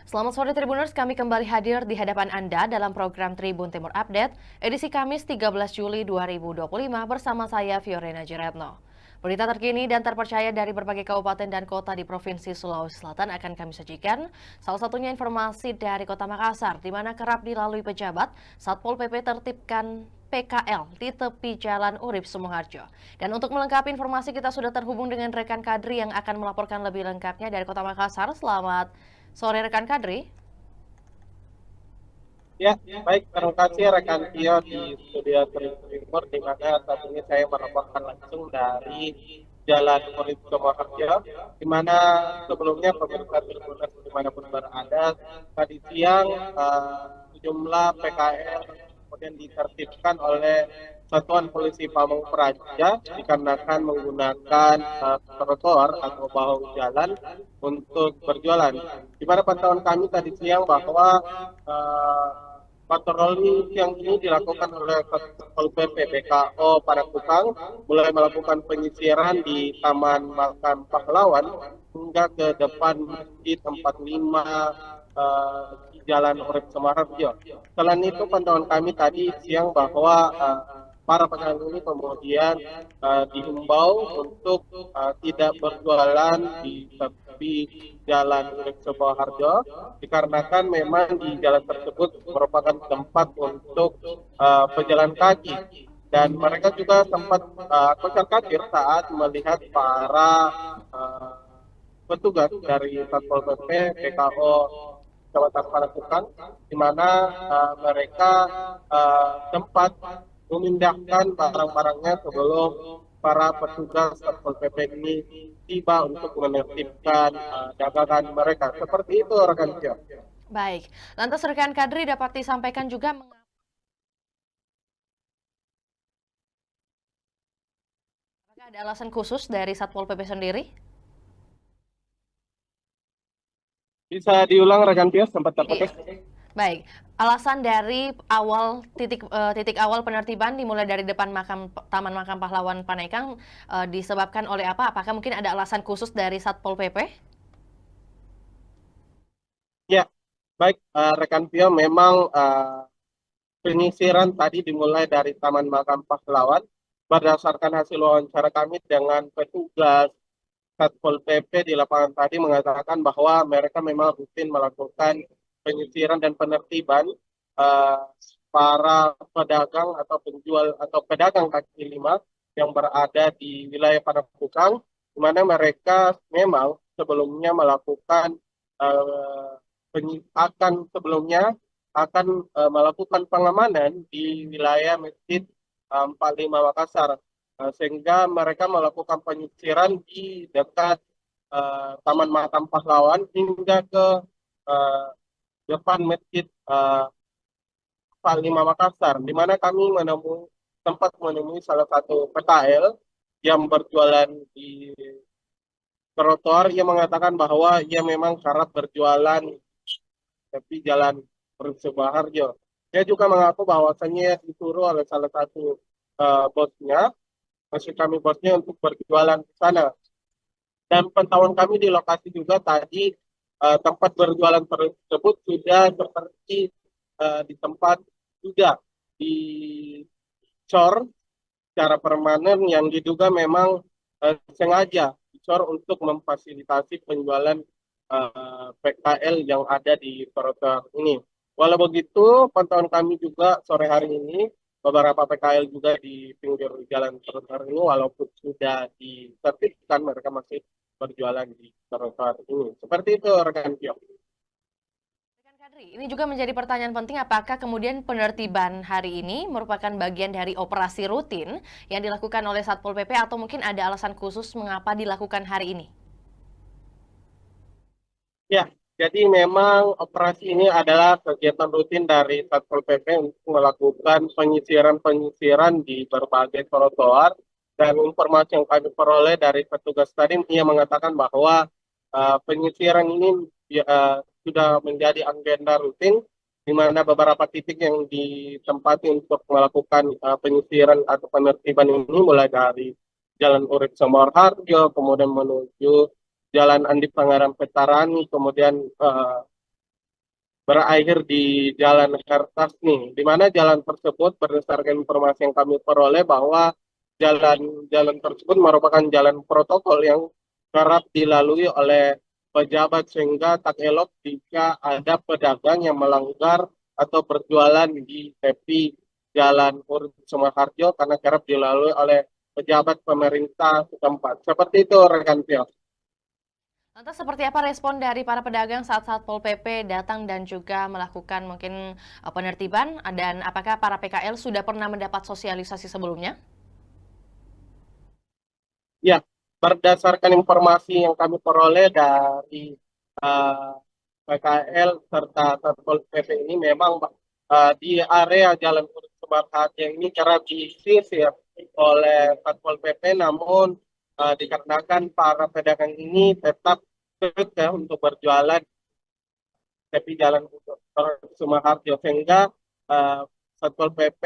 Selamat sore Tribuners, kami kembali hadir di hadapan Anda dalam program Tribun Timur Update, edisi Kamis 13 Juli 2025 bersama saya Fiorena Jeretno. Berita terkini dan terpercaya dari berbagai kabupaten dan kota di Provinsi Sulawesi Selatan akan kami sajikan. Salah satunya informasi dari Kota Makassar, di mana kerap dilalui pejabat, Satpol PP tertibkan PKL di tepi Jalan Urip Sumoharjo. Dan untuk melengkapi informasi kita sudah terhubung dengan rekan Kadri yang akan melaporkan lebih lengkapnya dari Kota Makassar. Selamat sore rekan Kadri. Ya, baik. Terima kasih rekan Tio di studio Timur, di mana saat ini saya melaporkan langsung dari Jalan Urip Sumoharjo, di mana sebelumnya pemirsa Tribuners dimanapun berada, tadi siang sejumlah PKL kemudian ditertibkan oleh Satuan Polisi Pamong Praja dikarenakan menggunakan trotoar atau bahu jalan untuk berjualan. Di mana pantauan kami tadi siang bahwa eh, patroli siang ini dilakukan oleh Satpol PP BKO Parangkutang, mulai melakukan penyisiran di Taman Makam Pahlawan hingga ke depan Masjid 45 di Jalan Urip Sumoharjo. Selain itu, pantauan kami tadi siang bahwa para pedagang ini kemudian dihimbau untuk tidak berjualan di tepi Jalan Urip Sumoharjo, dikarenakan memang di jalan tersebut merupakan tempat untuk pejalan kaki. Dan mereka juga sempat kocar kacir saat melihat para uh, petugas dari Satpol PP PKO Kecamatan Panakukang, di mana mereka sempat memindahkan barang-barangnya sebelum para petugas Satpol PP ini tiba untuk menertibkan dagangan mereka. Seperti itu, rekan Cio. Baik, lantas rekan Kadri dapat disampaikan juga mengapa ada alasan khusus dari Satpol PP sendiri? Bisa diulang, rekan Cio, sempat Iya. terputus. Baik, alasan dari titik awal penertiban dimulai dari depan Taman Makam Pahlawan Panekang disebabkan oleh apa? Apakah mungkin ada alasan khusus dari Satpol PP? Ya, baik, rekan Cio, memang penyisiran tadi dimulai dari Taman Makam Pahlawan. Berdasarkan hasil wawancara kami dengan petugas Satpol PP di lapangan tadi mengatakan bahwa mereka memang rutin melakukan penyisiran dan penertiban uh, para pedagang atau penjual atau pedagang kaki lima yang berada di wilayah Panakukang, di mana mereka memang sebelumnya melakukan uh, melakukan pengamanan di wilayah Masjid 45 Makassar. Sehingga mereka melakukan penyisiran di dekat Taman Makam Pahlawan hingga ke uh, depan Masjid 45 Makassar, di mana kami sempat menemui salah satu PKL yang berjualan di trotoar. Ia mengatakan bahwa ia memang kerap berjualan tapi jalan Sumoharjo. Dia juga mengaku bahwasannya disuruh oleh salah satu bosnya, maksud kami bosnya, untuk berjualan di sana. Dan pantauan kami di lokasi juga tadi tempat berjualan tersebut sudah seperti di tempat juga dicor secara permanen yang diduga memang sengaja dicor untuk memfasilitasi penjualan PKL yang ada di trotoar ini. Walau begitu, pantauan kami juga sore hari ini beberapa PKL juga di pinggir jalan trotoar ini, walaupun sudah ditertibkan, mereka masih berjualan di trotoar ini. Seperti itu, rekan Pio. Rekan Kadri, ini juga menjadi pertanyaan penting apakah kemudian penertiban hari ini merupakan bagian dari operasi rutin yang dilakukan oleh Satpol PP atau mungkin ada alasan khusus mengapa dilakukan hari ini? Ya, jadi memang operasi ini adalah kegiatan rutin dari Satpol PP untuk melakukan penyisiran-penyisiran di berbagai trotoar. Dan informasi yang kami peroleh dari petugas tadi, ia mengatakan bahwa penyisiran ini sudah menjadi agenda rutin, di mana beberapa titik yang ditempati untuk melakukan penyisiran atau penertiban ini mulai dari Jalan Urip Sumoharjo, kemudian menuju Jalan Andi Pangeran Petarani, kemudian berakhir di Jalan Kertas nih, di mana jalan tersebut berdasarkan informasi yang kami peroleh bahwa jalan-jalan tersebut merupakan jalan protokol yang kerap dilalui oleh pejabat sehingga tak elok jika ada pedagang yang melanggar atau berjualan di tepi Jalan Urip Sumoharjo karena kerap dilalui oleh pejabat pemerintah setempat. Seperti itu, rekan Tio. Lantas seperti apa respon dari para pedagang saat Satpol PP datang dan juga melakukan mungkin penertiban? Dan apakah para PKL sudah pernah mendapat sosialisasi sebelumnya? Ya, berdasarkan informasi yang kami peroleh dari eh, PKL serta Satpol PP ini memang di area Jalan Urip Sumoharjo ini kerap disisir oleh Satpol PP, namun dikarenakan para pedagang ini tetap kekeh untuk berjualan tepi Jalan Urip Sumoharjo sehingga uh, Satpol PP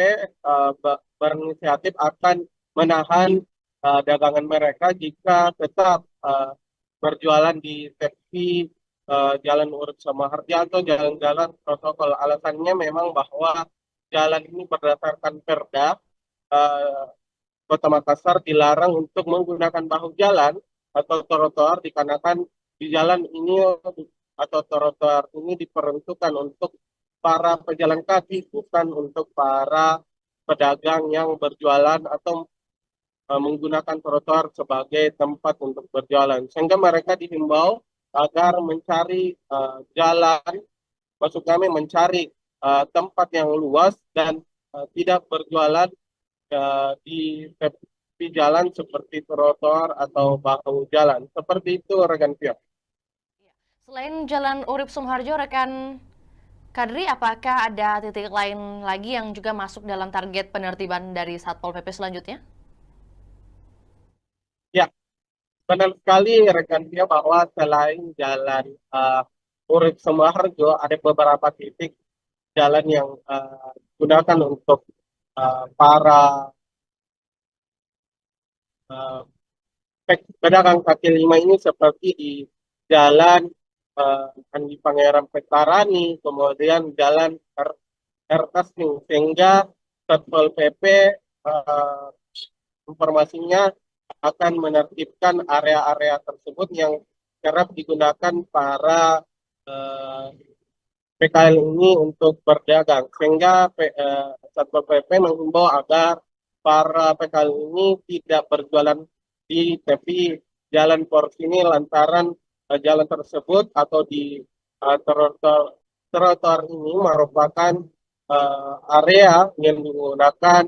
berinisiatif akan menahan dagangan mereka jika tetap berjualan di tepi Jalan Urip Sumoharjo atau jalan-jalan protokol. Alasannya memang bahwa jalan ini berdasarkan Perda uh, Kota Makassar dilarang untuk menggunakan bahu jalan atau trotoar dikarenakan di jalan ini atau trotoar ini diperuntukkan untuk para pejalan kaki, bukan untuk para pedagang yang berjualan atau menggunakan trotoar sebagai tempat untuk berjalan. Sehingga mereka dihimbau agar mencari jalan, maksud kami mencari tempat yang luas dan tidak berjualan di tepi jalan seperti trotoar atau bahu jalan. Seperti itu, rekan Pio. Selain Jalan Urip Sumoharjo, rekan Kadri, apakah ada titik lain lagi yang juga masuk dalam target penertiban dari Satpol PP selanjutnya? Ya, benar sekali rekan Pio bahwa selain jalan Urip Sumoharjo, ada beberapa titik jalan yang digunakan untuk para uh, pedagang kaki lima ini seperti di jalan Andi Pangeran Petarani, kemudian jalan Kertas nih, sehingga Satpol PP eh, informasinya akan menertibkan area-area tersebut yang kerap digunakan para eh, PKL ini untuk berdagang, sehingga Satpol PP menghimbau agar para PKL ini tidak berjualan di tepi jalan Poros ini lantaran jalan tersebut atau di trotoar trotoar ini merupakan area yang digunakan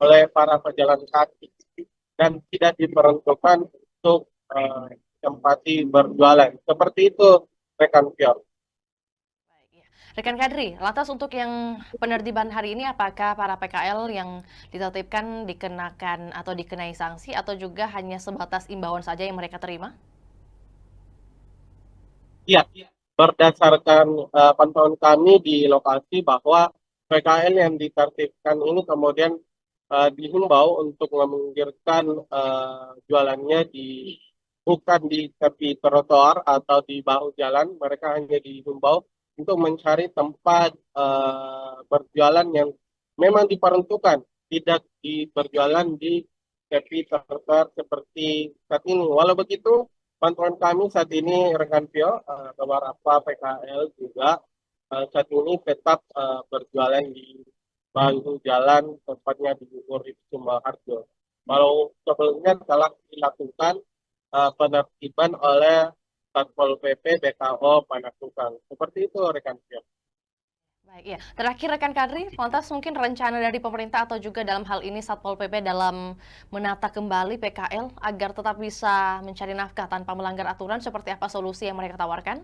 oleh para pejalan kaki dan tidak diperuntukkan untuk tempati berjualan. Seperti itu, rekan Pior. Rekan Kadri, lantas untuk yang penertiban hari ini apakah para PKL yang ditertibkan dikenakan atau dikenai sanksi atau juga hanya sebatas imbauan saja yang mereka terima? Iya, berdasarkan pantauan kami di lokasi bahwa PKL yang ditertibkan ini kemudian dihimbau untuk meminggirkan jualannya bukan di tepi trotoar atau di bahu jalan, mereka hanya dihimbau untuk mencari tempat berjualan yang memang diperuntukkan, tidak berjualan di tepi trotoar seperti saat ini. Walau begitu, pantauan kami saat ini rekan Pio, beberapa PKL juga saat ini tetap berjualan di bahu jalan, tepatnya di Urip Sumoharjo. Kalau sebelumnya telah dilakukan penertiban oleh Satpol PP BKO Panakukang. Seperti itu rekan Pio. Baik, ya. Terakhir rekan Kadri, lantas mungkin rencana dari pemerintah atau juga dalam hal ini Satpol PP dalam menata kembali PKL agar tetap bisa mencari nafkah tanpa melanggar aturan, seperti apa solusi yang mereka tawarkan?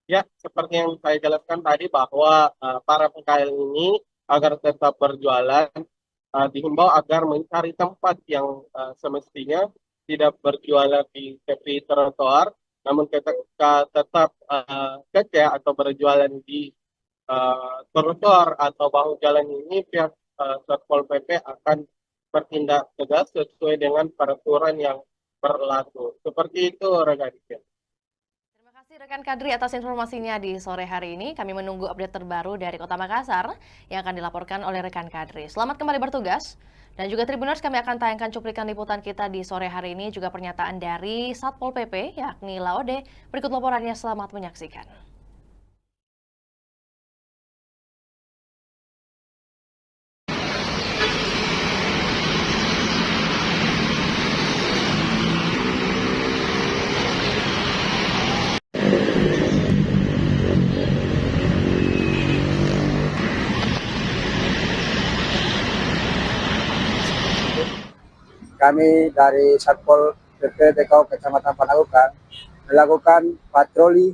Ya, seperti yang saya jelaskan tadi bahwa para PKL ini agar tetap berjualan dihimbau agar mencari tempat yang semestinya tidak berjualan di tepi trotoar, namun ketika tetap kekeh atau berjualan di trotoar atau bahu jalan ini, pihak Satpol PP akan bertindak tegas sesuai dengan peraturan yang berlaku. Seperti itu, rekan. kasih rekan Kadri atas informasinya di sore hari ini. Kami menunggu update terbaru dari Kota Makassar yang akan dilaporkan oleh rekan Kadri. Selamat kembali bertugas. Dan juga Tribuners, kami akan tayangkan cuplikan liputan kita di sore hari ini, juga pernyataan dari Satpol PP yakni Laode. Berikut laporannya, selamat menyaksikan. Kami dari Satpol PP BKO Kecamatan Panagukan melakukan patroli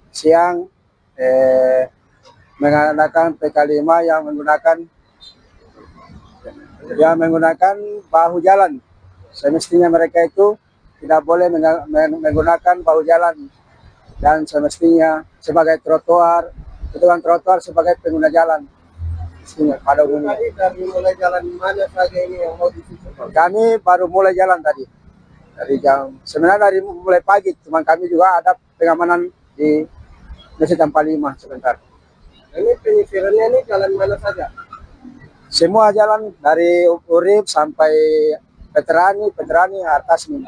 siang menggunakan PK5 yang menggunakan bahu jalan. Semestinya mereka itu tidak boleh menggunakan bahu jalan, dan semestinya sebagai trotoar, itu kan trotoar sebagai pengguna jalan. Pada umumnya. Dari mulai jalan mana saja ini yang mau ditutup? Kami baru mulai jalan tadi. Sebenarnya dari mulai pagi, cuma kami juga ada pengamanan di Masjid 45 sebentar. Ini penyisirannya ini jalan mana saja? Semua jalan dari Urip sampai Veterani, Artasmi.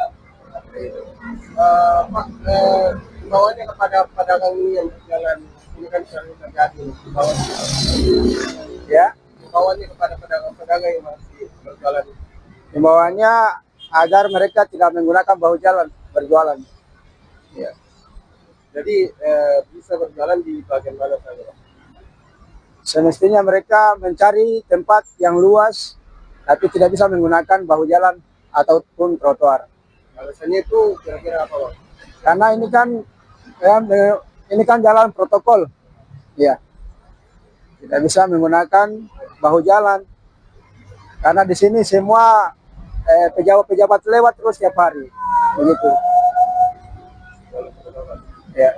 Pak, bawahnya kepada pedagang ini yang berjalan, ini kan sering terjadi. Ya, himbauannya kepada pedagang-pedagang yang masih berjualan. Himbauannya agar mereka tidak menggunakan bahu jalan berjualan. Ya. Jadi bisa berjalan di bagian mana saja? Semestinya mereka mencari tempat yang luas, tapi tidak bisa menggunakan bahu jalan ataupun trotoar. Alasannya itu kira-kira apa, Bang? Karena ini kan jalan protokol. Ya. Tidak bisa menggunakan bahu jalan karena di sini semua pejabat-pejabat lewat terus setiap hari begitu ya.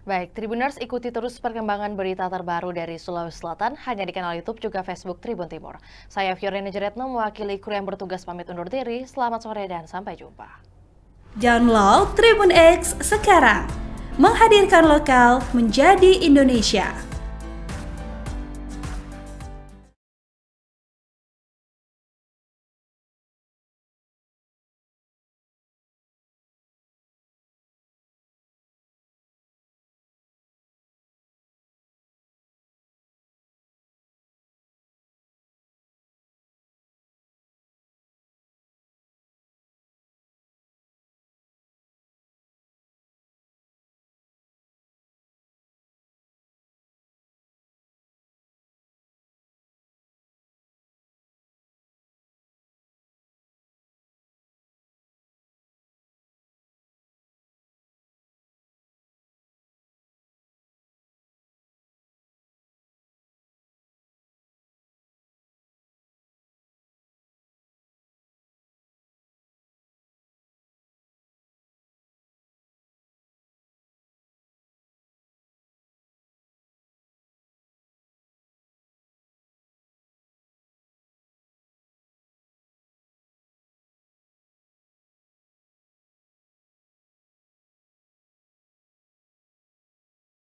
Baik, Tribuners ikuti terus perkembangan berita terbaru dari Sulawesi Selatan hanya di kanal YouTube juga Facebook Tribun Timur. Saya Fiorina Jeretno mewakili kru yang bertugas pamit undur diri. Selamat sore dan sampai jumpa. Download Tribun X sekarang. Menghadirkan lokal menjadi Indonesia.